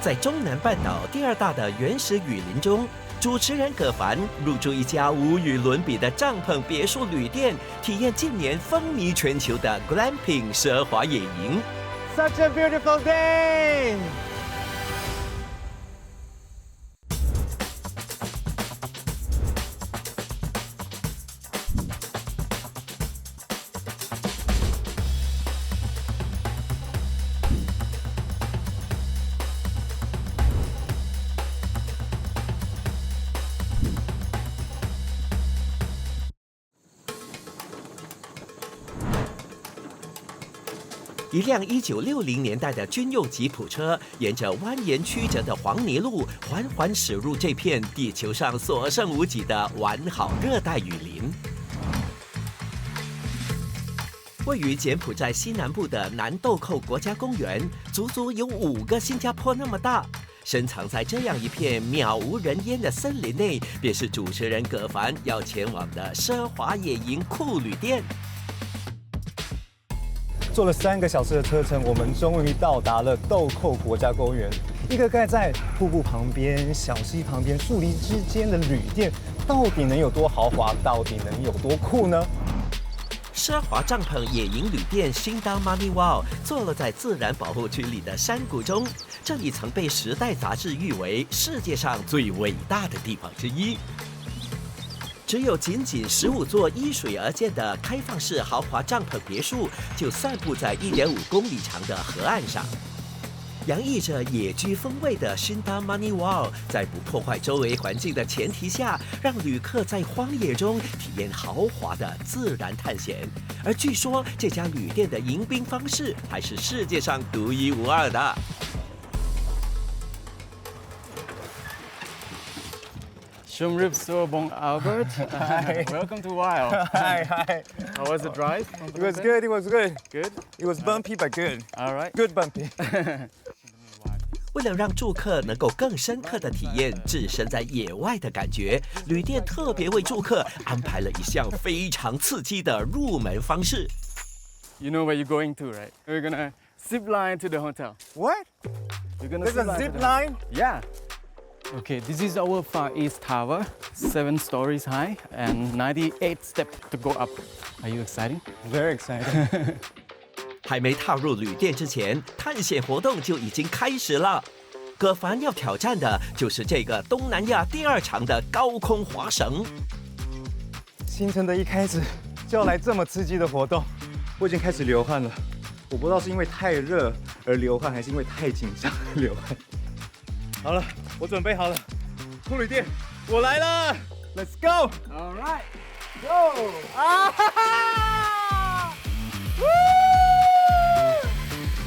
在中南半岛第2大的原始雨林中，主持人葛凡入住一家无与伦比的帐篷别墅旅店，体验近年风靡全球的 glamping 奢华野营。Such a beautiful day! 一辆1960年代的军用吉普车，沿着蜿蜒曲折的黄泥路，缓缓驶入这片地球上所剩无几的完好热带雨林。位于柬埔寨西南部的南豆蔻国家公园，足足有5个新加坡那么大。深藏在这样一片渺无人烟的森林内，便是主持人葛凡要前往的奢华野营酷旅店。坐了3个小时的车程，我们终于到达了豆蔻国家公园。一个盖在瀑布旁边、小溪旁边、树林之间的旅店，到底能有多豪华？到底能有多酷呢？奢华帐篷野营旅店新达 Money Wow 坐落在自然保护区里的山谷中，这里曾被《时代》杂志誉为世界上最伟大的地方之一。只有仅15座依水而建的开放式豪华帐篷别墅，就散布在1.5公里长的河岸上。洋溢着野居风味的新达 Money Wow， 在不破坏周围环境的前提下，让旅客在荒野中体验豪华的自然探险。而据说这家旅店的迎宾方式还是世界上独一无二的。Shumrip Sobong Albert. Welcome to Wild. Hi. How was the drive? It was good. It was good. Good. It was bumpy but good. All right. Good bumpy. 为了让住客能够更深刻地体验置身在野外的感觉，旅店特别为住客安排了一项非常刺激的入门方式。You know where you're going to, right? We're gonna zip line to the hotel. What? We're gonna There's a to zip the- line? Yeah. Okay, this is our Far East Tower, 7 stories high and 98 steps to go up. Are you excited? Very exciting. 还没踏入旅店之前，探险活动就已经开始了。葛凡要挑战的就是这个东南亚第2长的高空滑绳。行程的一开始就要来这么刺激的活动，我已经开始流汗了。我不知道是因为太热而流汗，还是因为太紧张而流汗。好了，我准备好了，酷旅店，我来了 ，Let's go！ All right. Go！ 啊哈哈！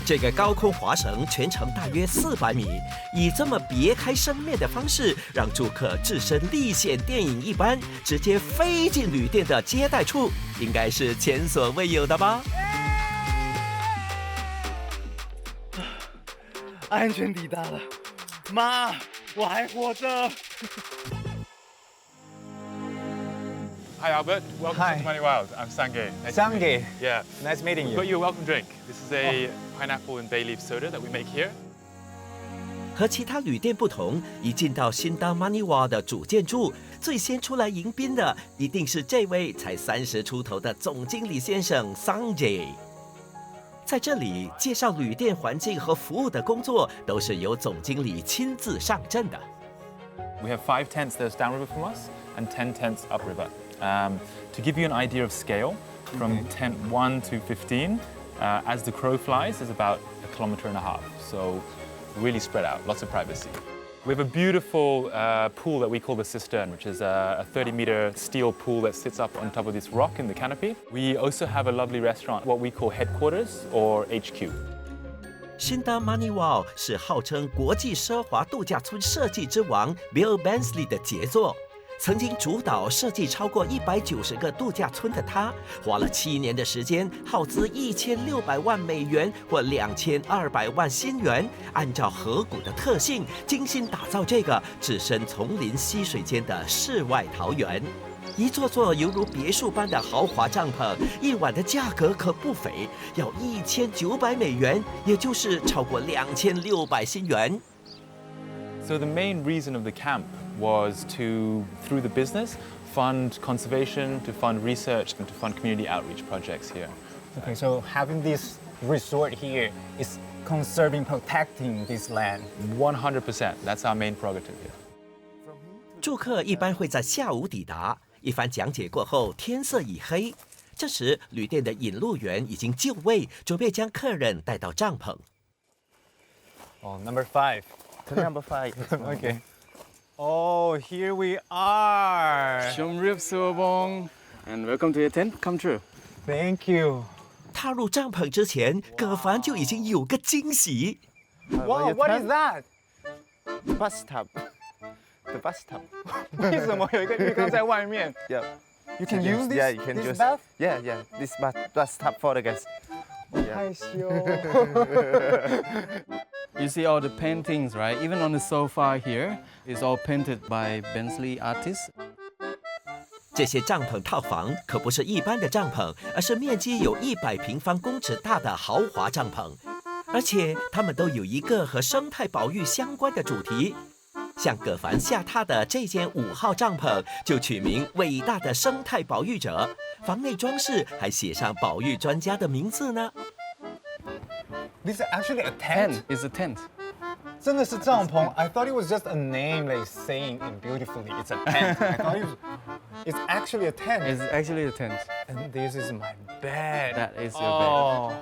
这个高空滑绳全程大约400米，以这么别开生面的方式，让住客置身历险电影一般，直接飞进旅店的接待处，应该是前所未有的吧？安全抵达了，妈，我还活着。Hi Albert, welcome Hi. to Money Wild. I'm Sangay. Nice to meet Sangay. you. Yeah. Nice meeting We've you. got you a welcome drink. This is a pineapple and bay leaf soda that we make here. 和其他旅店不同，一进到新达 Money Wow 的主建筑，最先出来迎宾的一定是这位才30出头的总经理先生 Sanjay。在这里介绍旅店环境和服务的工作，都是由总经理亲自上阵的。We have 5 tents that's downriver from us and 10 tents upriver. To give you an idea of scale, from tent 1 to 15, as the crow flies, is about 1.5 kilometers. So really spread out, lots of privacy. We have a beautiful pool that we call the cistern, which is a 30-meter steel pool that sits up on top of this rock in the canopy. We also have a lovely restaurant, what we call headquarters or HQ. 新达 Money Wow 是号称国际奢华度假村设计之王 Bill Bensley 的杰作。曾经主导设计超过190个度假村的他，花了7年的时间，耗资1600万美元或2200万新元，按照河谷的特性，精心打造这个置身丛林溪水间的世外桃源。一座座犹如别墅般的豪华帐篷，一晚的价格可不菲，要1900美元，也就是超过2600新元。So the main reason of the camp was to, through the business, fund conservation, to fund research, and to fund community outreach projects here. Okay, so having this resort here is conserving, protecting this land. 100%, that's our main prerogative here. 住客一般会在下午抵达，一番讲解过后，天色已黑。这时，旅店的引路员已经就位，准备将客人带到帐篷。Oh, number 5. Number 5. Okay. Oh, here we are. Shom Rip Suwabong, and welcome to your tent. Come true. Thank you. 踏入帐篷之前，葛凡就已经有个惊喜。Wow, what is that? Bus tub. The bus tub. 为什么有一个浴缸在外面 Yeah. You can use this, Yeah, you can this just. bath? Yeah, yeah. This bus tub for the guests. 害羞。 You see all the paintings, right? Even on the sofa here, it's all painted by Bensley artists. 这些帐篷套房可不是一般的帐篷，而是面积有100平方公尺大的豪华帐篷，而且它们都有一个和生态保育相关的主题。像葛凡下榻的这间5号帐篷就取名“伟大的生态保育者”，房内装饰还写上保育专家的名字呢。This is actually a tent. Tent is a tent. 真的是帐篷 I thought it was just a name like saying it beautifully. It's a tent. I thought it's actually a tent. It's actually a tent. And this is my bed. That is your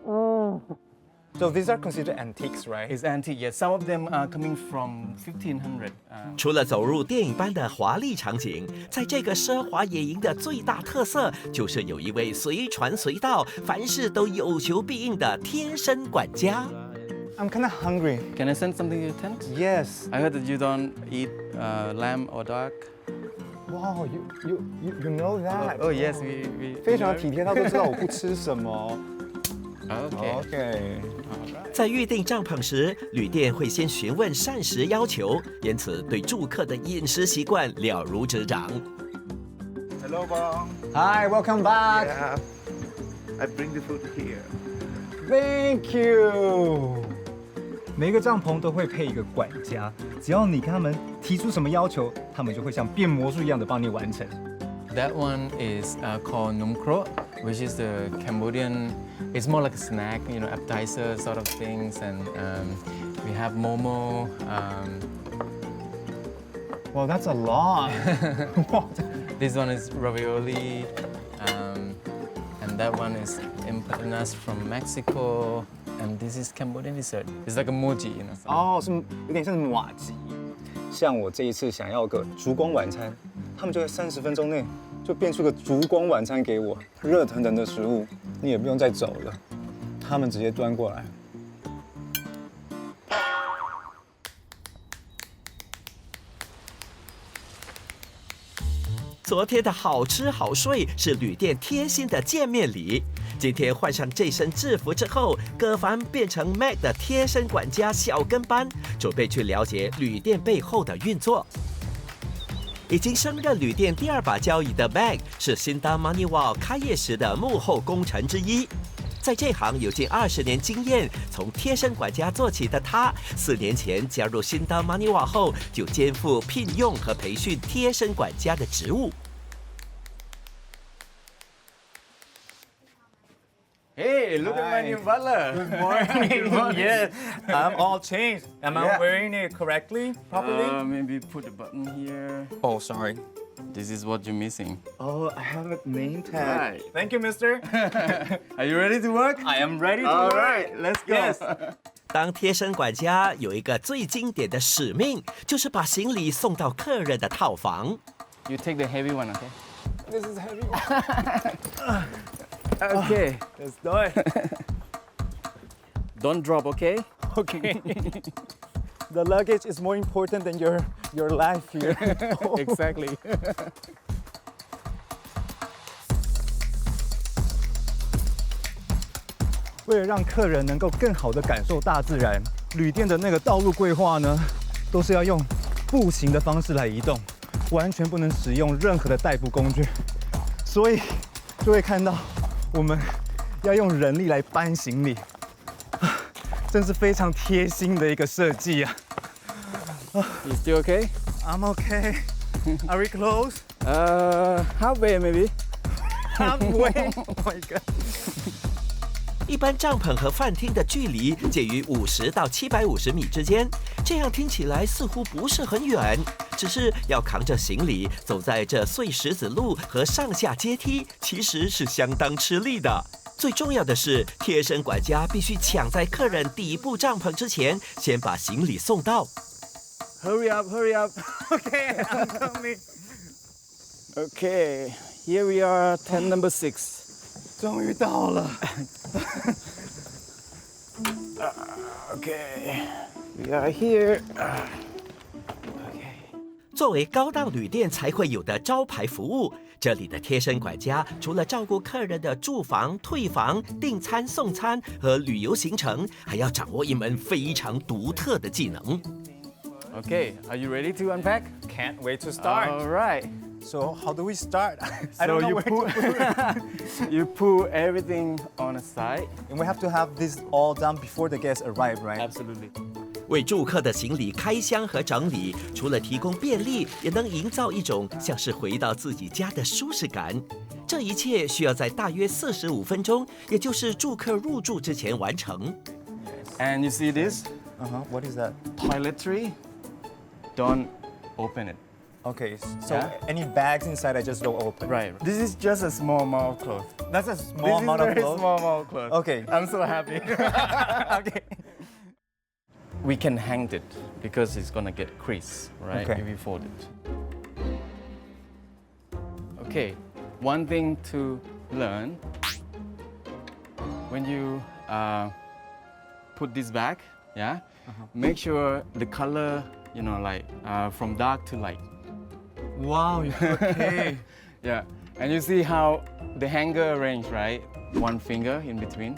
Oh. So these are considered antiques, right? bed. It's antique. Yes, some of them are coming from 1500. 除了走入电影般的华丽场景，在这个奢华野营的最大特色就是有一位随传随到、凡事都有求必应的贴身管家。I'm kind of hungry. Can I send something to your tent? Yes. I heard that you don't eat lamb or duck. Wow, you know that. Oh yes, we 非常体贴，他都知道我不吃什么。 Okay. Okay. 在预订帐篷时，旅店会先询问膳食要求，因此对住客的饮食习惯了如指掌。 Hello, Bong. Hi, welcome back. Yeah. I bring the food here. Thank you. 每个帐篷都会配一个管家，只要你跟他们提出什么要求，他们就会像变魔术一样的帮你完成。 That one is called Num Kro, which is the Cambodian. It's more like a snack, you know, appetizer sort of things, and we have momo. Wow, that's a lot. This one is ravioli, and that one is empanadas from Mexico, and this is Cambodian dessert. It's like a mochi, you know. 哦，是有点像是马吉。像我这一次想要个烛光晚餐，他们就在30分钟内就变出个烛光晚餐给我，热腾腾的食物，你也不用再走了，他们直接端过来。昨天的好吃好睡是旅店贴心的见面礼。今天换上这身制服之后，葛凡变成 Mac 的贴身管家小跟班，准备去了解旅店背后的运作。已经升任旅店第2把交椅的 Mac 是新达 Maniwal 开业时的幕后功臣之一。在这行有近20年经验，从贴身管家做起的他，4年前加入新达 Maniwal 后，就肩负聘用和培训贴身管家的职务。 Hey, look at my new butler. Good morning. Yes, I'm all changed. Am I wearing it correctly, properly? Maybe put a button here. Oh, sorry. This is what you're missing. Oh, I have a name tag. Right. Thank you, mister. Are you ready to work? I am ready to All work. right, let's go. Yes. 当贴身管家有一个最经典的使命，就是把行李送到客人的套房。 You take the heavy one, okay? This is heavy. Okay. Let's do it. Don't drop, okay? Okay. The luggage is more important than your life here. Exactly. 为了让客人能够更好地感受大自然，旅店的那个道路规划呢，都是要用步行的方式来移动，完全不能使用任何的代步工具，所以就会看到我们要用人力来搬行李。真是非常贴心的一个设计啊。You still okay? I'm okay. Are we close? Halfway maybe. Halfway. Oh my god. 一般帐篷和饭厅的距离介于50到750米之间，这样听起来似乎不是很远，只是要扛着行李走在这碎石子路和上下阶梯，其实是相当吃力的。最重要的是，贴身管家必须抢在客人抵步帐篷之前，先把行李送到。Hurry up, hurry up. Okay, I'm coming. Okay, here we are, tent number 6. 终于到了。Okay, we are here. Okay. 作为高档旅店才会有的招牌服务，这里的贴身管家除了照顾客人的住房、退房、订餐、送餐和旅游行程，还要掌握一门非常独特的技能。Okay, are you ready to unpack? Can't wait to start. All right. So how do we start? I don't know you where pull, to you pull everything on a side. And we have to have this all done before the guests arrive, right? Absolutely. 为住客的行李开箱和整理，除了提供便利，也能营造一种像是回到自己家的舒适感。这一切需要在大约45分钟，也就是住客入住之前完成。And you see this? What is that? Toiletry. Don't open it. Okay, so Yeah? any bags inside I just don't open. Right. This is just a small amount of clothes. That's a small This amount is of very clothes. small amount of clothes. Okay. I'm so happy. Okay. We can hang it because it's gonna get crease, right? Okay. If you fold it. Okay. One thing to learn when you put this back, yeah, make sure the color, you know, like from dark to light. Wow, okay. Yeah, and you see how the hanger arranged, right? One finger in between.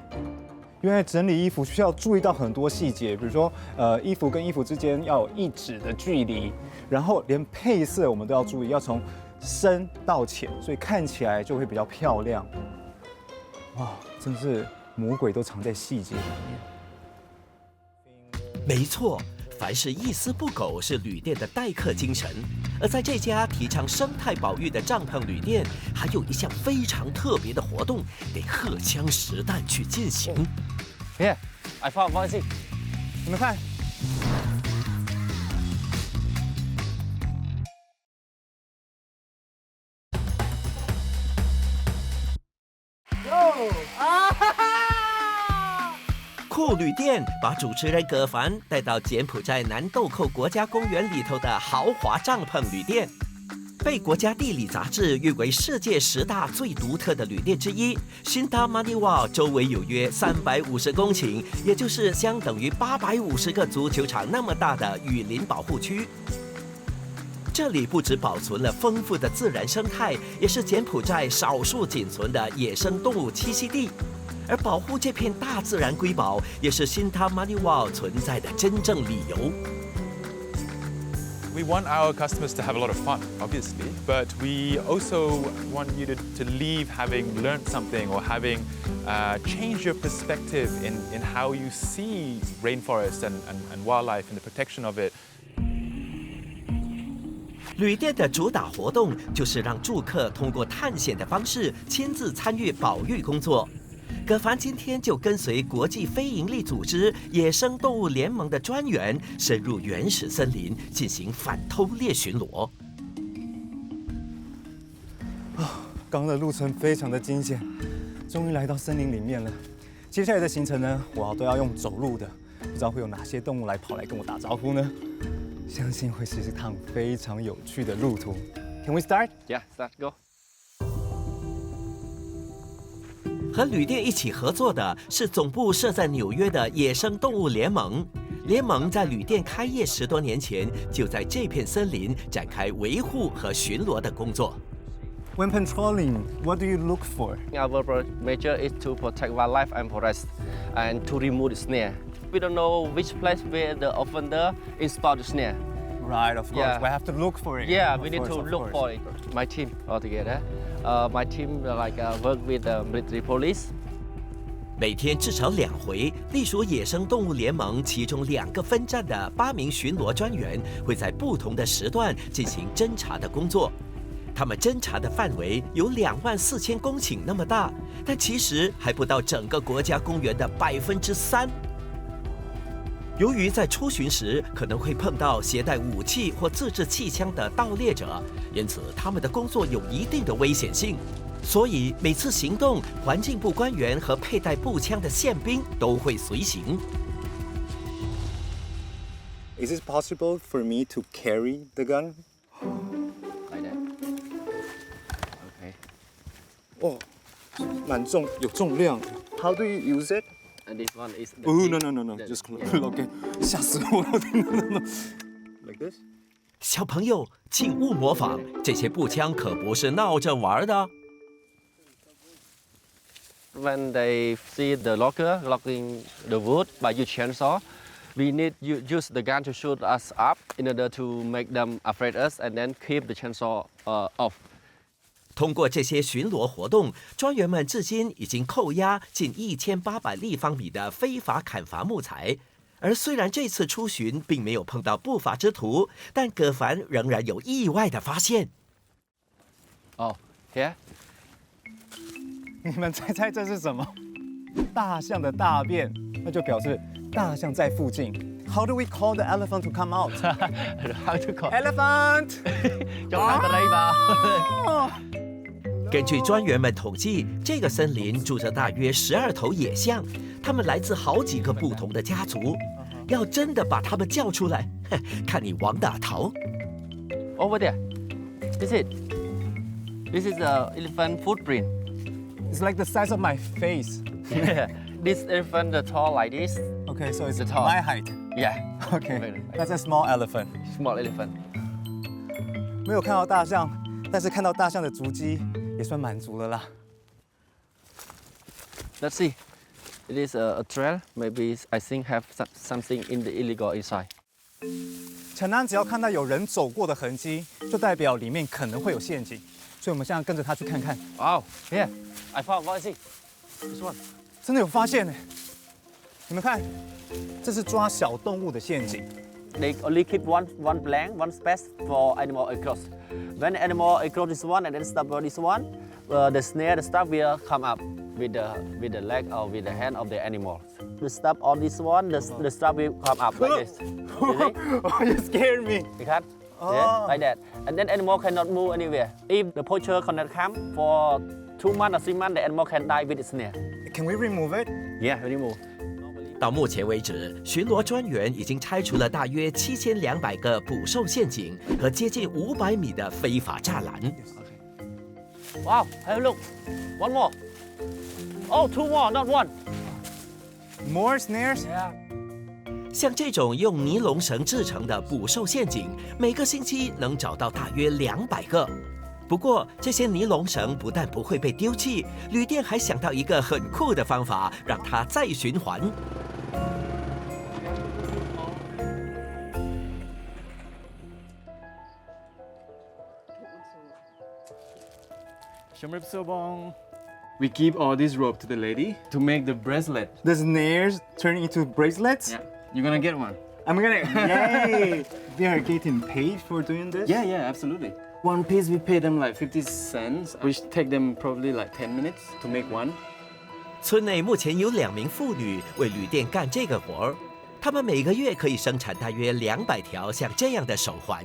因为整理衣服需要注意到很多细节，比如说，衣服跟衣服之间要有1指的距离，然后连配色我们都要注意，要从深到浅，所以看起来就会比较漂亮。哇，真是魔鬼都藏在细节里面。没错，凡是一丝不苟是旅店的待客精神。而在这家提倡生态保育的帐篷旅店，还有一项非常特别的活动，得荷枪实弹去进行。Yeah, I found Voicy. 你们看，酷旅店把主持人葛凡带到柬埔寨南豆蔻国家公园里头的豪华帐篷旅店，被国家地理杂志誉为世界10大最独特的旅店之一。新达马尼瓦周围有约350公顷，也就是相等于850个足球场那么大的雨林保护区。这里不只保存了丰富的自然生态，也是柬埔寨少数仅存的野生动物栖息地。而保护这片大自然瑰宝，也是新塔马尼瓦存在的真正理由。We want our customers to have a lot of fun, obviously, but we also want you to leave having learned something or having changed your perspective in how you see rainforest and wildlife and the protection of it. 旅店的主打活动就是让住客通过探险的方式亲自参与保育工作。葛凡今天就跟随国际非营利组织野生动物联盟的专员深入原始森林进行反偷猎巡逻。刚刚的路程非常的惊险，终于来到森林里面了。接下来的行程呢，我都要用走路的，不知道会有哪些动物来跑来跟我打招呼呢？相信会是一趟非常有趣的路途。Can we start? Yeah, start, go. 和旅店一起合作的是总部设在纽约的野生动物联盟。联盟在旅店开业10多年前，就在这片森林展开维护和巡逻的工作。When patrolling, what do you look for? Our measure is to protect wildlife and forest and to remove the snare. We don't know which place where the offender installed the snare. Right, of course. Yeah. We have to look for it. Yeah, Of we need course, to of look course. for it. My team altogether. My team work with the military police. 每天至少2回，隶属野生动物联盟其中2个分站的8名巡逻专员会在不同的时段进行侦查的工作。他们侦查的范围有24000公顷那么大，但其实还不到整个国家公园的3%。由于在出巡时可能会碰到携带武器或自制气枪的盗猎者，因此他们的工作有一定的危险性。所以每次行动，环境部官员和佩戴步枪的宪兵都会随行。Is it possible for me to carry the gun? Like that. Okay. 哦，蛮重，有重量。How do you use it? And this one is. The Oh tip. no, The- just close. yeah. Okay，吓死我了！No. Like this? 小朋友，请勿模仿，这些步枪可不是闹着玩的。When they see the logger logging the wood by your chainsaw, we need you use the gun to shoot us up in order to make them afraid us and then keep the chainsaw off. 通过这些巡逻活动，专员们至今已经扣押近1800立方米的非法砍伐木材。而虽然这次出巡并没有碰到不法之徒，但葛凡仍然有意外的发现。Oh, here. 你们猜猜这是什么？大象的大便，那就表示大象在附近。How do we call the elephant to come out? How to call? Elephant! Trong đây vào. 根据专员们统计，这个森林住着大约12头野象，它们来自好几个不同的家族。要真的把它们叫出来，看你往哪逃。Over there. This is. This is the elephant footprint. It's like the size of my face. This elephant the tall like this. Okay, so it's The top. my height. Yeah. Okay, that's a small elephant. Small elephant. 没有看到大象，但是看到大象的足迹也算满足了啦。Let's see. It is a trail. Maybe I think have something in the illegal inside. 陈安只要看到有人走过的痕迹，就代表里面可能会有陷阱，所以我们现在跟着他去看看。 Wow. Here. I found what is it? This one. 真的有发现呢！你们看，这是抓小动物的陷阱。 They only keep one blank, one space for animal across. When animal across this one and then stop on this one, the snare, the stuff will come up with the leg or with the hand of the animal. The stuff on this one, the stuff will come up like this. You see? Oh, you scared me. You can? Oh. Yeah, like that. And then animal cannot move anywhere. If the poacher cannot come for 2 months or 3 months, the animal can die with the snare. Can we remove it? Yeah, remove. 到目前为止，巡逻专员已经拆除了大约7200个捕兽陷阱和接近500米的非法栅栏。Wow, have a look. One more. Oh, 2 more, not 1. More snares? Yeah. 像这种用尼龙绳制成的捕兽陷阱，每个星期能找到大约200个。不过，这些尼龙绳不但不会被丢弃，旅店还想到一个很酷的方法，让它再循环。 We give all this rope to the lady to make the bracelet. The snares turn into bracelets? Yeah, you're gonna get one. I'm gonna, yay! They are getting paid for doing this? Yeah, absolutely. One piece we pay them like 50 cents, which take them probably like 10 minutes to make one. 村内目前有2名妇女为旅店干这个活儿，她们每个月可以生产大约200条像这样的手环。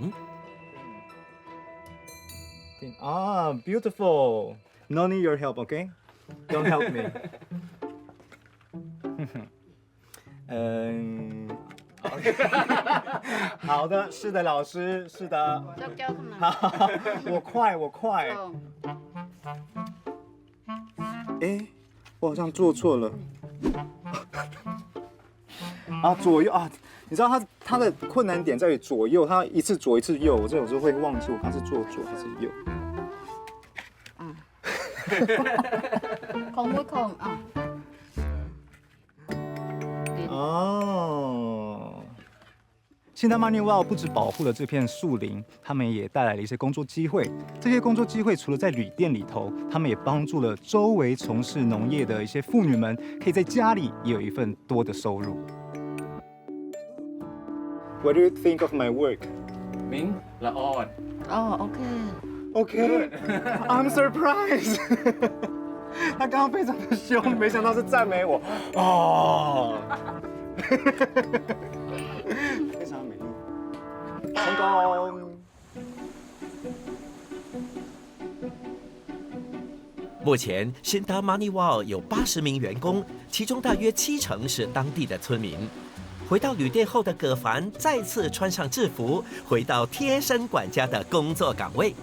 Ah, beautiful. No need your help, okay? Don't help me. 好的，是的，老师，是的。好，我快。哎，我好像做错了。啊，左右啊，你知道它的困难点在于左右，它一次左一次右，我这有时候会忘记我刚是做左还是右。 Con mũi con. Oh. 新达 Money Wow 不只保护了这片树林，他们也带来了一些工作机会。这些工作机会除了在旅店里头，他们也帮助了周围从事农业的一些妇女们，可以在家里也有一份多的收入。What do you think of my work? Ming, la on. Oh, okay. Okay, I'm surprised. 他刚刚非常的凶，没想到是赞美我。哦，非常美丽，成功。目前，新达 Money Wow 有80名员工，其中大约70%是当地的村民。回到旅店后的葛凡再次穿上制服，回到贴身管家的工作岗位。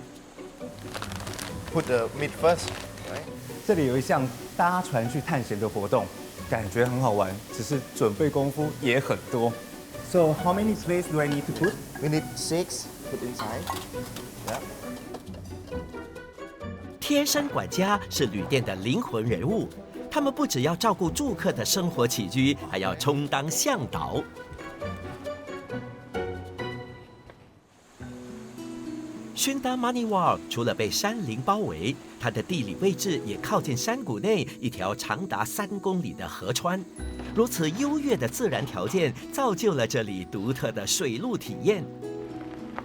Put the meat first, right? 这里有一项搭船去探险的活动，感觉很好玩，只是准备功夫也很多。So how many plates do I need to put? We need 6. Put inside. Yeah. 贴身管家是旅店的灵魂人物，他们不只要照顾住客的生活起居，还要充当向导。熏达 Money Wow 除了被山林包围，它的地理位置也靠近山谷内一条长达3公里的河川。如此优越的自然条件，造就了这里独特的水路体验。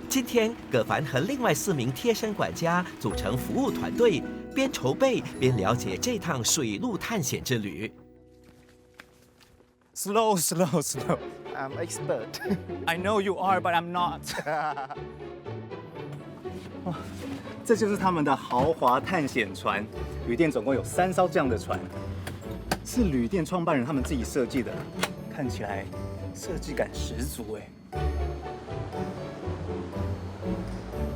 今天，葛凡和另外4名贴身管家组成服务团队，边筹备边了解这趟水路探险之旅。Slow, slow, slow. I'm expert. I know you are, but I'm not. 这就是他们的豪华探险船。旅店总共有3艘这样的船，是旅店创办人他们自己设计的，看起来设计感十足哎。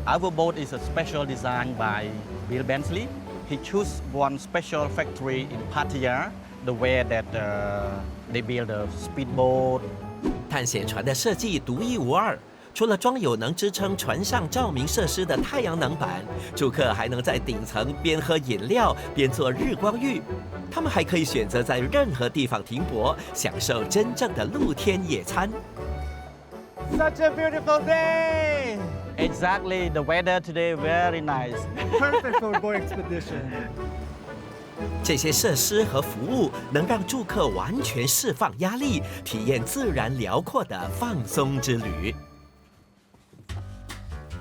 Our boat is a special design by Bill Bensley. He chose one special factory in Pattaya, the way that they build a speedboat. 探险船的设计独一无二。除了装有能支撑船上照明设施的太阳能板，住客还能在顶层边喝饮料边做日光浴。他们还可以选择在任何地方停泊，享受真正的露天野餐。Such a beautiful day! Exactly, the weather today very nice. Perfect for a boat expedition. 这些设施和服务能让住客完全释放压力，体验自然辽阔的放松之旅。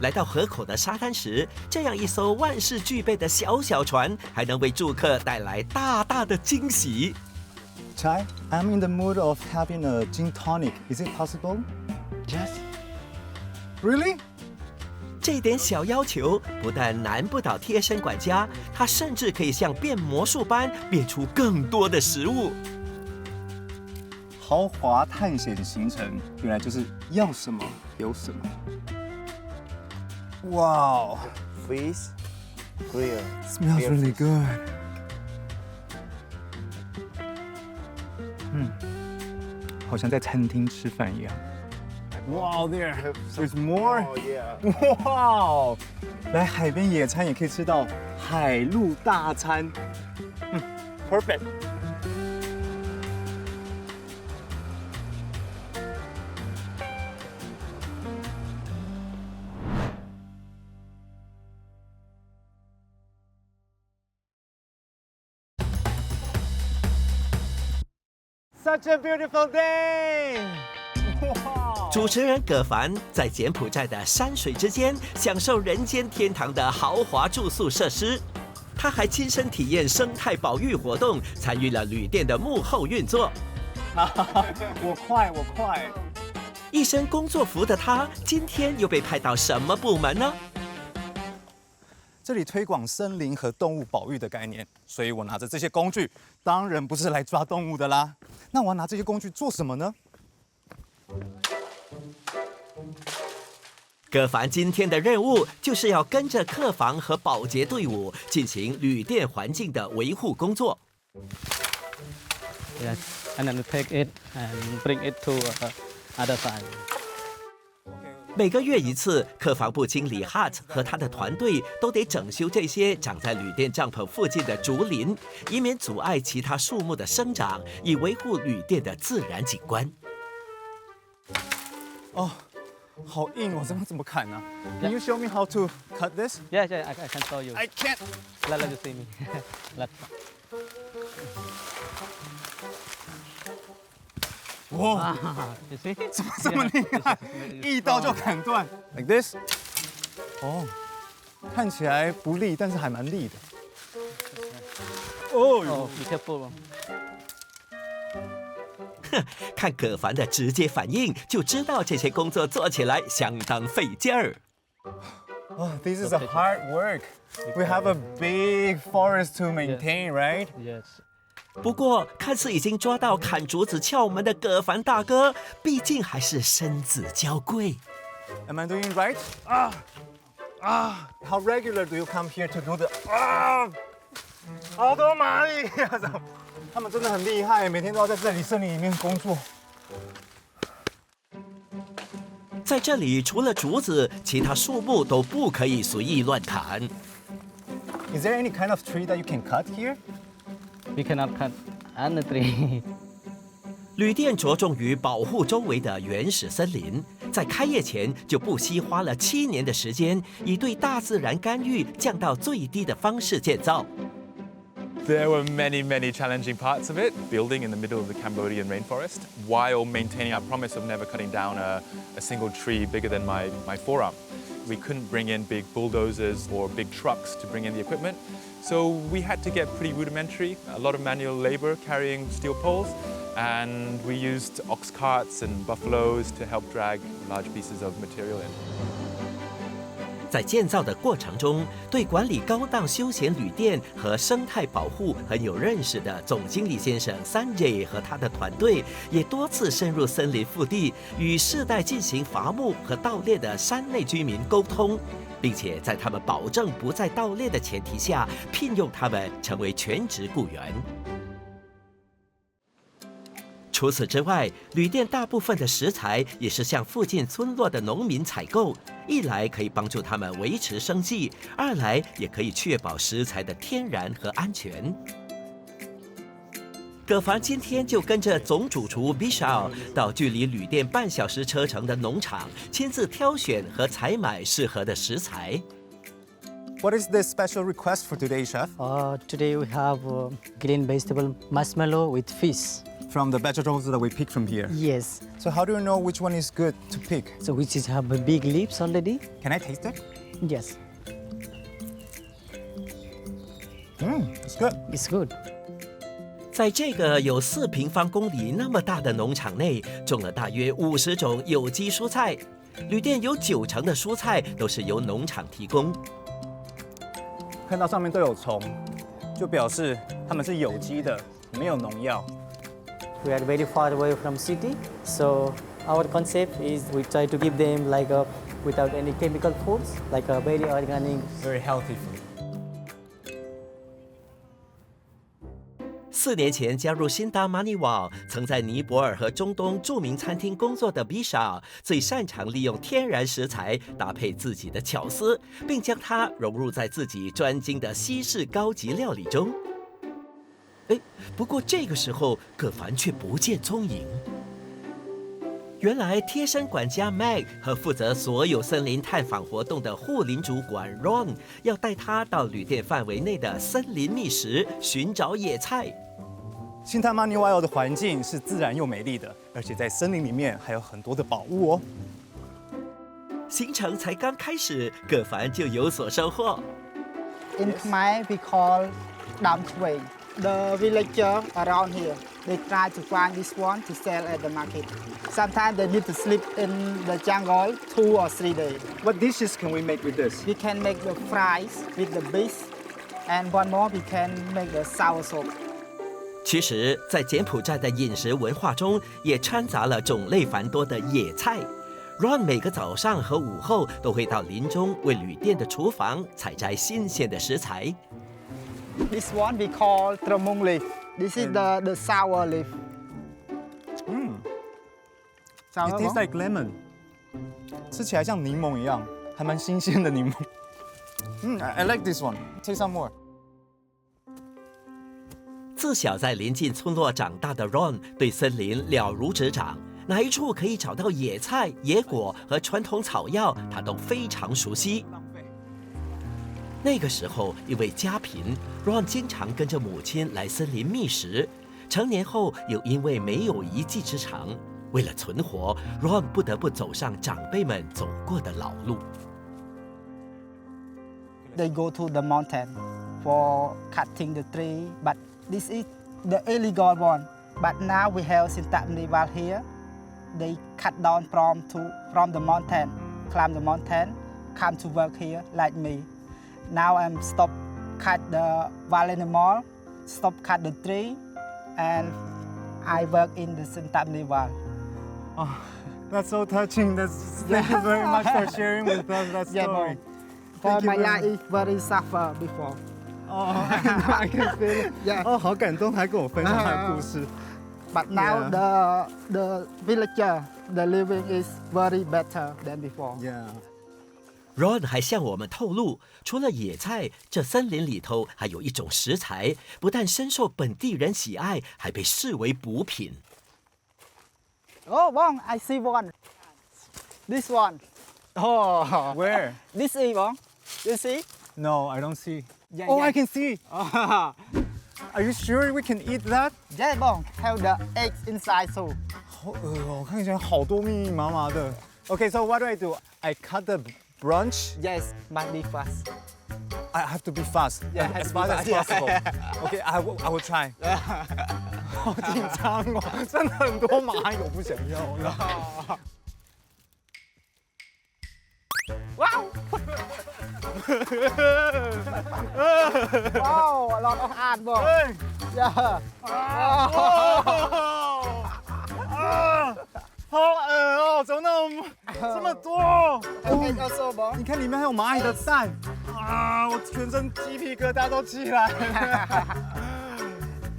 来到河口的沙滩时，这样一艘万事俱备的小船，还能为住客带来大大的惊喜。Chai, I'm in the mood of having a gin tonic. Is it possible? Yes. Really? 这点小要求不但难不倒贴身管家，他甚至可以像变魔术般变出更多的食物。豪华探险行程，原来就是要什么有什么。Wow, Freeze, grill. smells really good. 好像在餐厅吃饭一样。Wow, there's more. Oh yeah. Wow, 来海边野餐也可以吃到海陆大餐。Perfect. Such a beautiful day! 主持人葛凡在柬埔寨的山水之间享受人间天堂的豪华住宿设施，他还亲身体验生态保育活动，参与了旅店的幕后运作。我快！一身工作服的他，今天又被派到什么部门呢？这里推广森林和动物保育的概念，所以我拿着这些工具，当然不是来抓动物的啦。那我要拿这些工具做什么呢？葛凡今天的任务就是要跟着客房和保洁队伍进行旅店环境的维护工作。Yes, and then take it and bring it to other side. 每个月一次，客房部经理 Hart 和他的团队都得整修这些长在旅店帐篷附近的竹林，以免阻碍其他树木的生长，以维护旅店的自然景观。哦，好硬哦，这样怎么砍呢？Can you show me how to cut this? Yeah, yeah, I can show you. I can't. Let you see me. Let. 哇， You see? 怎么这么厉害？一刀就砍断，like this。哦，看起来不利，但是还蛮利的。哦 Oh, be careful. 看葛凡的直接反应，就知道这些工作做起来相当费劲儿。Oh, this is a hard work. We have a big forest to maintain, right? Yes. 不过，看似已经抓到砍竹子窍门的葛凡大哥，毕竟还是身子娇贵。Am I doing right? How regular do you come here to do the 好多蚂蚁呀！他们真的很厉害，每天都要在这里森林里面工作。在这里，除了竹子，其他树木都不可以随意乱砍。Is there any kind of tree that you can cut here? We cannot cut any tree. 旅店着重于保护周围的原始森林，在开业前就不惜花了7年的时间，以对大自然干预降到最低的方式建造。There were many, many challenging parts of it, building in the middle of the Cambodian rainforest, while maintaining our promise of never cutting down a single tree bigger than my forearm. We couldn't bring in big bulldozers or big trucks to bring in the equipment, so we had to get pretty rudimentary, a lot of manual labor carrying steel poles, and we used ox carts and buffaloes to help drag large pieces of material in. 在建造的过程中，对管理高档休闲旅店和生态保护很有认识的总经理先生 Sanjay 和他的团队，也多次深入森林腹地，与世代进行伐木和盗猎的山内居民沟通，并且在他们保证不再盗猎的前提下，聘用他们成为全职雇员。除此之外，旅店大部分的食材也是向附近村落的农民采购，一来可以帮助他们维持生计，二来也可以确保食材的天然和安全。葛凡今天就跟着总主厨 Vishal 到距离旅店半小时车程的农场，亲自挑选和采买适合的食材。What is the special request for today, chef? Today we have green vegetable marshmallow with fish. From the vegetables that we pick from here. Yes. So how do you know which one is good to pick? So which is have big leaves already? Can I taste it? Yes. It's good. It's good. 在这个有4平方公里那么大的农场内，种了大约50种有机蔬菜。旅店有90%的蔬菜都是由农场提供。看到上面都有虫，就表示它们是有机的，没有农药。We are very far away from city, so our concept is we try to give them like without any chemical foods, like a very organic, Very healthy food. 4年前加入辛达马尼瓦，曾在尼泊尔和中东著名餐厅工作的 Vishal 最擅长利用天然食材搭配自己的巧思，并将它融入在自己专精的西式高级料理中。不过这个时候，葛凡却不见踪影。原来贴身管家 Meg 和负责所有森林探访活动的护林主管 Ron 要带他到旅店范围内的森林觅食，寻找野菜。新塔马尼瓦的环境是自然又美丽的，而且在森林里面还有很多的宝物哦。行程才刚开始，葛凡就有所收获。In Khmer, we call Dam Tway. The villager around here, they try to find this one to sell at the market. Sometimes they need to sleep in the jungle 2 or 3 days. What dishes can we make with this? We can make the fries with the beef, and one more we can make the sour soup. 其实，在柬埔寨的饮食文化中，也掺杂了种类繁多的野菜。Ron 每个早上和午后都会到林中为旅店的厨房采摘新鲜的食材。This one we call tramung leaf. This is the sour leaf. It tastes like lemon. 吃起来像柠檬一样，还蛮新鲜的柠檬。I like this one. Take some more. 自小在临近村落长大的 Ron 对森林了如指掌，哪一处可以找到野菜、野果和传统草药，他都非常熟悉。那个时候，因为家贫 ，Ron 经常跟着母亲来森林觅食。成年后，又因为没有一技之长，为了存活 ，Ron 不得不走上长辈们走过的老路。They go to the mountain for cutting the tree, but this is the illegal one. But now we have Sintamnival here. They cut down from the mountain, climb the mountain, come to work here like me. Now I'm stop cut the wild animal, stop cut the tree, and I work in the Sintamnival. Oh, that's so touching. Thank you very much for sharing with us that Yeah, story. For Thank you my very life is very suffer before. Oh, I can feel it. Yeah. 哦，好感动，还跟我分享他的故事。 But now the villager, the living is very better than before. Yeah. Ron 还向我们透露，除了野菜，这森林里头还有一种食材，不但深受本地人喜爱，还被视为补品。 Oh, Bong, I see one. This one. Oh, where? This is Bong. You see? No, I don't see. Yeah, Oh, yeah. I can see. Are you sure we can eat that? Yeah, Bong. Have the eggs inside too. 好饿哦，看起来好多密密麻麻的。Okay, so what do I do? I cut the branch. Yes, but be fast. I have to be fast. Yeah, as has to be fast as fast, possible. yeah. Okay, I will try. 好紧张哦，真的很多蚂蚁，我不想要了。 Wow! Wow, a lot of ant, Bong. Yeah. 好恶哦，怎么这么多？ Okay, also, Bong. 你看里面还有蚂蚁的蛋啊！我全身鸡皮疙瘩都起来了。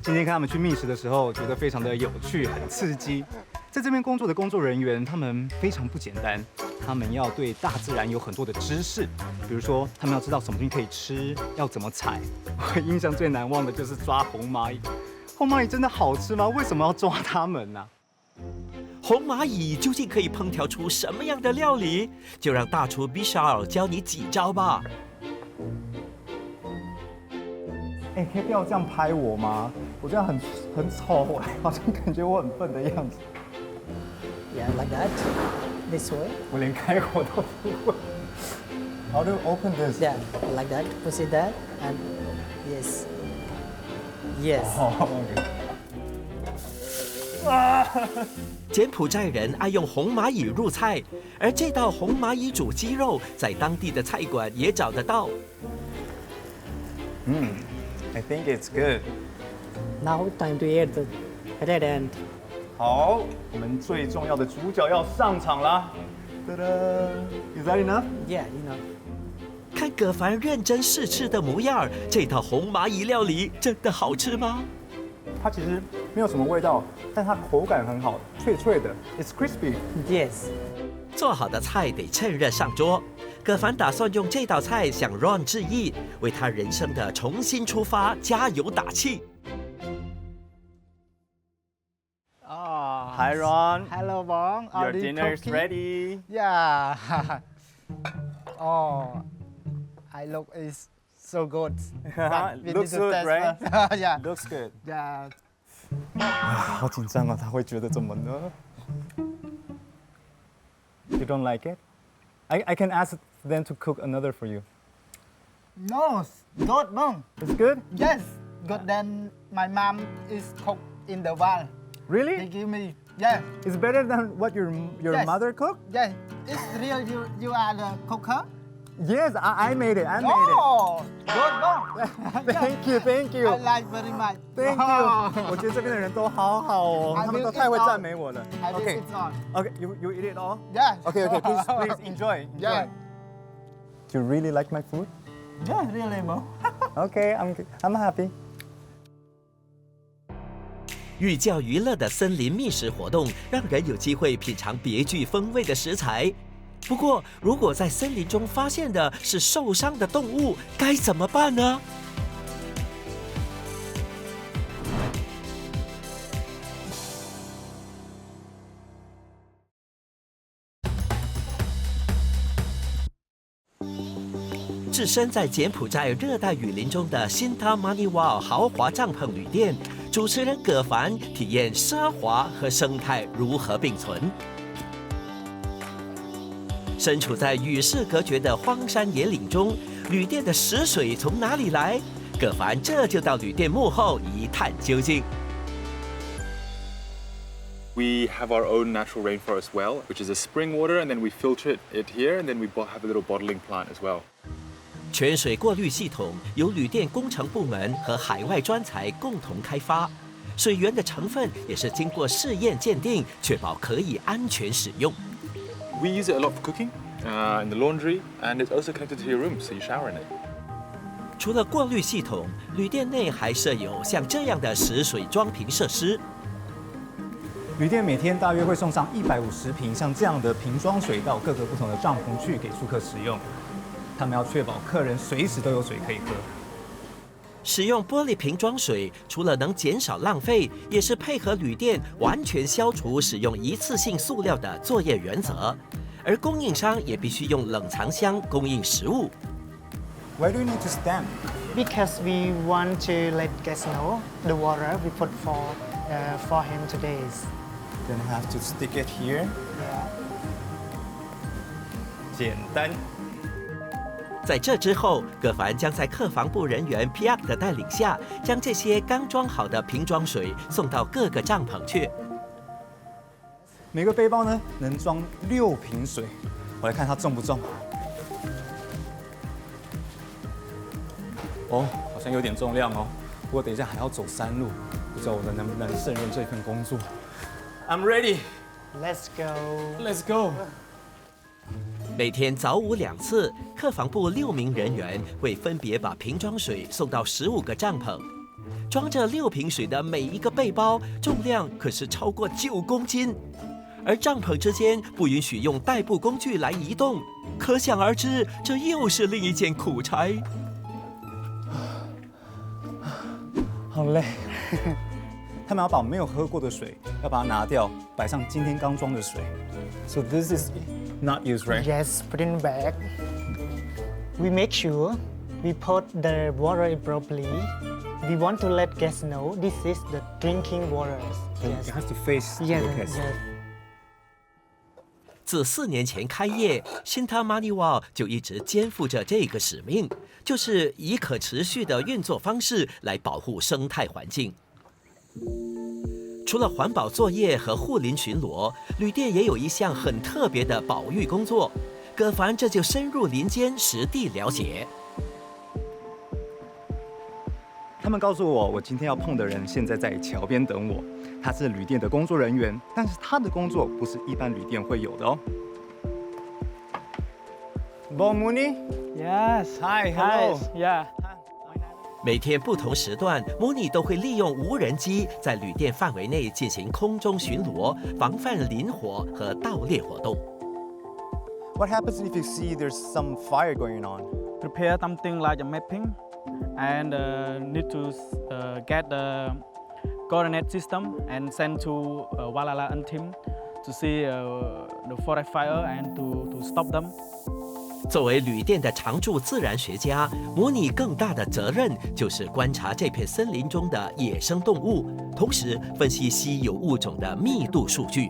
今天看他们去觅食的时候，觉得非常的有趣，很刺激。在这边工作的工作人员，他们非常不简单，他们要对大自然有很多的知识，比如说他们要知道什么东西可以吃，要怎么采。我印象最难忘的就是抓红蚂蚁。红蚂蚁真的好吃吗？为什么要抓它们呢？ 红蚂蚁究竟可以烹调出什么样的料理？就让大厨 Bishal 教你几招吧。哎，可以不要这样拍我吗？我这样很丑哎，好像感觉我很笨的样子。 Yeah, like that. This way. 我连开火都不会。How do you open this? Yeah, like that. Push it that and yes. Yes. 哦，OK。柬埔寨人爱用红蚂蚁入菜，而这道红蚂蚁煮鸡肉在当地的菜馆也找得到。I think it's good. Now time to add the red ant. 好，我们最重要的主角要上场啦！哒哒 ，Is that enough? Yeah, you know. 看葛凡认真试吃的模样，这道红蚂蚁料理真的好吃吗？它其实没有什么味道，但它口感很好，脆脆的。It's crispy. Yes. 做好的菜得趁热上桌。葛凡打算用这道菜向 Ron 致意，为他人生的重新出发加油打气。 Oh. Hi Ron. Hello, Bong. Your Are you dinner is cooking? ready. Yeah. Oh, I look is so good. But we Looks need to good, test right? first. Yeah. Looks good. Yeah. 好紧张啊，他会觉得怎么呢 ？You don't like it? I can ask them to cook another for you. No, good, Bong. It's good? Yes, good. Then my mom is cook in the wall. They Really? give me. Yeah. It's better than what your Yes. mother cooked? Yeah. It's real. You are the cooker. Yes, I made it. I made Oh, good, Bong. it. Thank you, thank you. I like very much. Thank you. 我觉得这边的人都好好哦， I 他们 will 都太会 eat all. 赞美我了。 I will Okay, sit on. okay, you eat it all? Yeah. Okay, please enjoy. Yeah. Do you really like my food? Yeah, really, Bong. Okay, I'm happy. 寓教于乐的森林觅食活动，让人有机会品尝别具风味的食材。不过，如果在森林中发现的是受伤的动物，该怎么办呢？置身在柬埔寨热带雨林中的新塔马尼瓦豪华帐篷旅店，主持人葛凡体验奢华和生态如何并存。身处在与世隔绝的荒山野岭中，旅店的食水从哪里来？葛凡这就到旅店幕后一探究竟。We have our own natural rainforest well, which is a spring water, and then we filter it here, and then we have a little bottling plant as well. 泉水过滤系统由旅店工程部门和海外专才共同开发，水源的成分也是经过试验鉴定，确保可以安全使用。We use it a lot for cooking, in the laundry, and it's also connected to your room, so you shower in it. 除了过滤系统，旅店内还设有像这样的食水装瓶设施。旅店每天大约会送上150瓶像这样的瓶装水到各个不同的帐篷去给住客使用。他们要确保客人随时都有水可以喝。使用玻璃瓶装水，除了能减少浪费，也是配合旅店完全消除使用一次性塑料的作业原则。而供应商也必须用冷藏箱供应食物。Why do you need to stamp? Because we want to let guests know the water we put for him today. Then have to stick it here. 简单。在这之后，葛凡将在客房部人员 Piak 的带领下，将这些刚装好的瓶装水送到各个帐篷去。每个背包呢能装6瓶水，我来看它重不重。哦，好像有点重量哦。不过等一下还要走山路，不知道我能不能胜任这份工作。I'm ready. Let's go. Let's go. 每天早午2次，客房部6名人员会分别把瓶装水送到15个帐篷。装着6瓶水的每一个背包重量可是超过9公斤，而帐篷之间不允许用代步工具来移动，可想而知，这又是另一件苦差。好累。他们要把没有喝过的水，要把它拿掉，摆上今天刚装的水。So this is not used, right? Yes, put in bag. We make sure we put the water in properly. We want to let guests know this is the drinking water. Yes. It has to face the guests. Yes. 自4年前开业，新塔马尼瓦就一直肩负着这个使命，就是以可持续的运作方式来保护生态环境。除了环保作业和护林巡逻，旅店也有一项很特别的保育工作。葛凡这就深入林间实地了解。他们告诉我，我今天要碰的人现在在桥边等我。他是旅店的工作人员，但是他的工作不是一般旅店会有的哦。Bon Mooney? Yes. Hi, hello. Yeah. 每天不同时段，模拟都会利用无人机在旅店范围内进行空中巡逻，防范林火和盗猎活动。What happens if you see there's some fire going on? Prepare something like a mapping, and need to get the coordinate system and send to Walala and team to see the forest fire and to stop them. 作为旅店的常驻自然学家，模拟更大的责任就是观察这片森林中的野生动物，同时分析稀有物种的密度数据。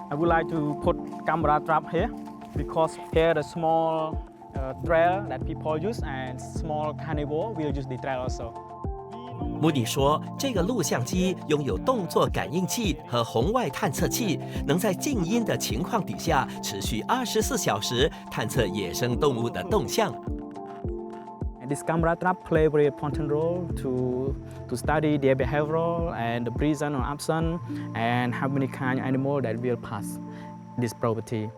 I would like to put camera trap here because here the small trail that people use and small carnivore will use the trail also. 模拟说，这个录像机拥有动作感应器和红外探测器，能在静音的情况底下持续24小时探测野生动物的动向。And this camera trap play very important role to study their behavior and the present or absent and how many kind of animal that will pass this property.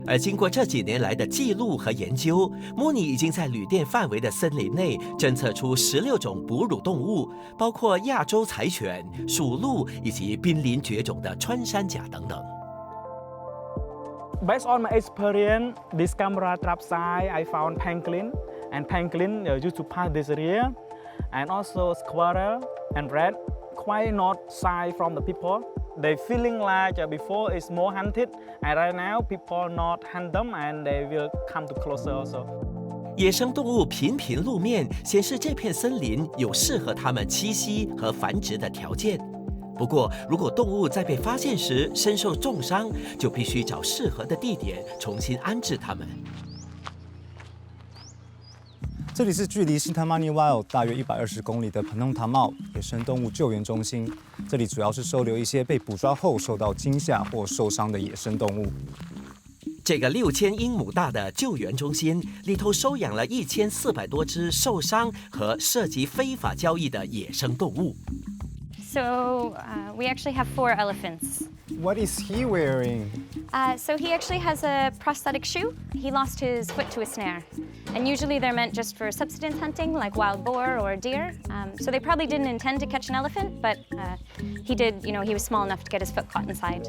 而经过这几年来的记录和研究，模拟已经在旅店范围的森林内侦测出16种哺乳动物，包括亚洲柴犬、属鹿以及濒临绝种的穿山甲等等。Based on my experience, this camera trap site, I found pangolin, and pangolin used to pass this area, and also squirrel and rat, quite not shy from the people. They feeling like before it's more hunted, and right now people not hunt them, and they will come to closer also. 野生动物频频露面，显示这片森林有适合它们栖息和繁殖的条件。不过，如果动物在被发现时身受重伤，就必须找适合的地点重新安置它们。这里是距离新塔玛尼 Wild 大约120公里的彭弄塔茂野生动物救援中心。这里主要是收留一些被捕抓后受到惊吓或受伤的野生动物。这个6000英亩大的救援中心里头收养了1400多只受伤和涉及非法交易的野生动物。So we actually have 4 elephants. What is he wearing? So he actually has a prosthetic shoe. He lost his foot to a snare. And usually they're meant just for subsistence hunting, like wild boar or deer. So they probably didn't intend to catch an elephant, but he did, he was small enough to get his foot caught inside.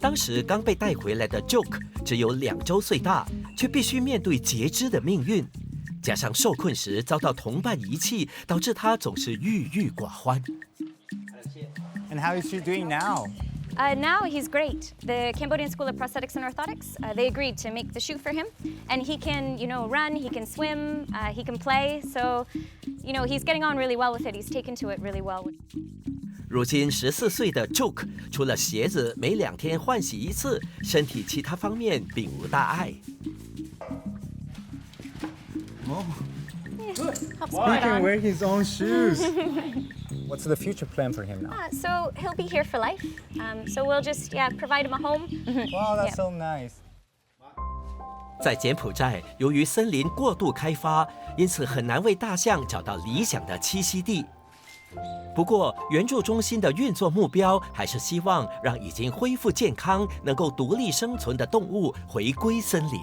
当时刚被带回来的 Joke 只有2周岁大，却必须面对截肢的命运，加上受困时遭到同伴遗弃，导致他总是郁郁寡欢。And how is she doing now? Now he's great. The Cambodian School of Prosthetics and Orthotics, they agreed to make the shoe for him. And he can, run, he can swim, he can play. So, he's getting on really well with it. He's taken to it really well. 如今14岁的 Joke 除了鞋子每2天换洗一次，身体其他方面并无大碍。He can wear his own shoes. What's the future plan for him now? So he'll be here for life. So we'll just provide him a home. Wow, that's so nice. 在柬埔寨，由于森林过度开发，因此很难为大象找到理想的栖息地。不过，援助中心的运作目标还是希望让已经恢复健康、能够独立生存的动物回归森林。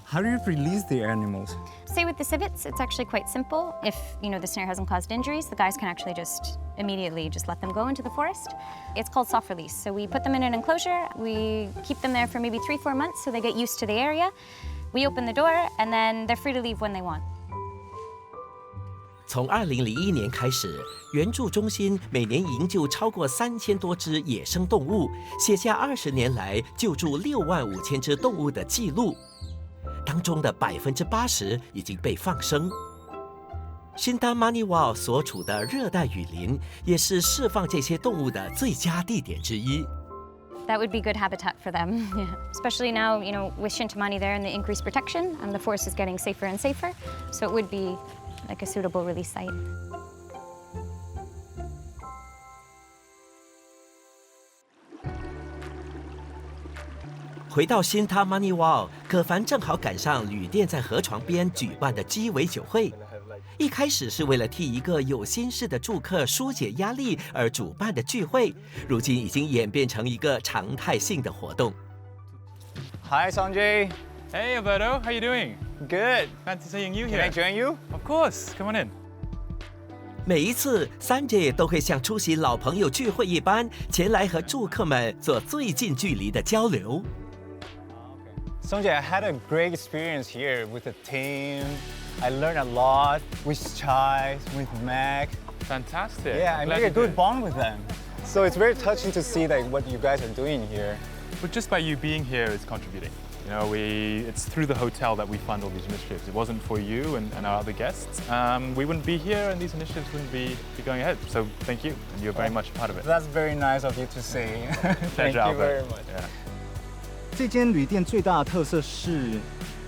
How do you release the animals? Say with the civets, it's actually quite simple. If, the snare hasn't caused injuries, the guys can actually just immediately just let them go into the forest. It's called soft release. So we put them in an enclosure. We keep them there for maybe 3-4 months so they get used to the area. We open the door and then they're free to leave when they want. 从2001年开始，援助中心每年营救超过3000多只野生动物，写下20年来救助65000只动物的记录。当中的80%已经被放生。新达玛尼瓦所处的热带雨林，也是释放这些动物的最佳地点之一。That would be good habitat for them, especially now, with Shintamani there and the increased protection, the forest is getting safer and safer, so it would be like a suitable release site. 回到新塔玛尼瓦，可凡正好赶上旅店在河床边举办的鸡尾酒会。一开始是为了替一个有心事的住客疏解压力而主办的聚会，如今已经演变成一个常态性的活动。Hi, Sanjay. Hey, Alberto, how you doing? Good. Fancy seeing you Can I here. join you? Of course, come on in. 每一次，Sanjay都会像出席老朋友聚会一般，前来和住客们做最近距离的交流。Sanjay, I had a great experience here with the team. I learned a lot with Chai, with Mac. Fantastic. Yeah, I I'm glad made a you good did. bond with them. So it's very touching to see what you guys are doing here. But just by you being here, it's contributing. It's through the hotel that we fund all these initiatives. It wasn't for you and our other guests. We wouldn't be here and these initiatives wouldn't be going ahead. So thank you, and you're very much a part of it. That's very nice of you to say. Thank Pleasure, you very Albert. much. Yeah. 这间旅店最大的特色是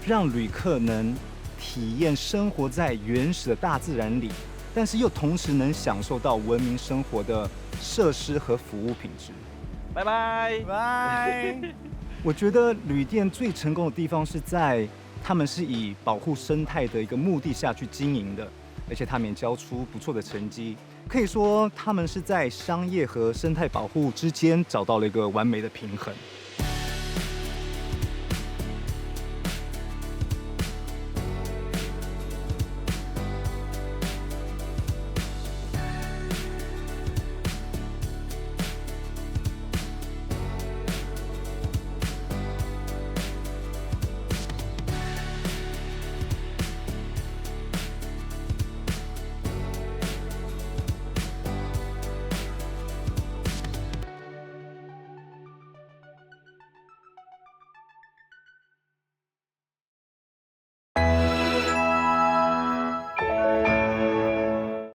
让旅客能体验生活在原始的大自然里，但是又同时能享受到文明生活的设施和服务品质。拜拜拜。我觉得旅店最成功的地方是在他们是以保护生态的一个目的下去经营的，而且他们也交出不错的成绩。可以说他们是在商业和生态保护之间找到了一个完美的平衡。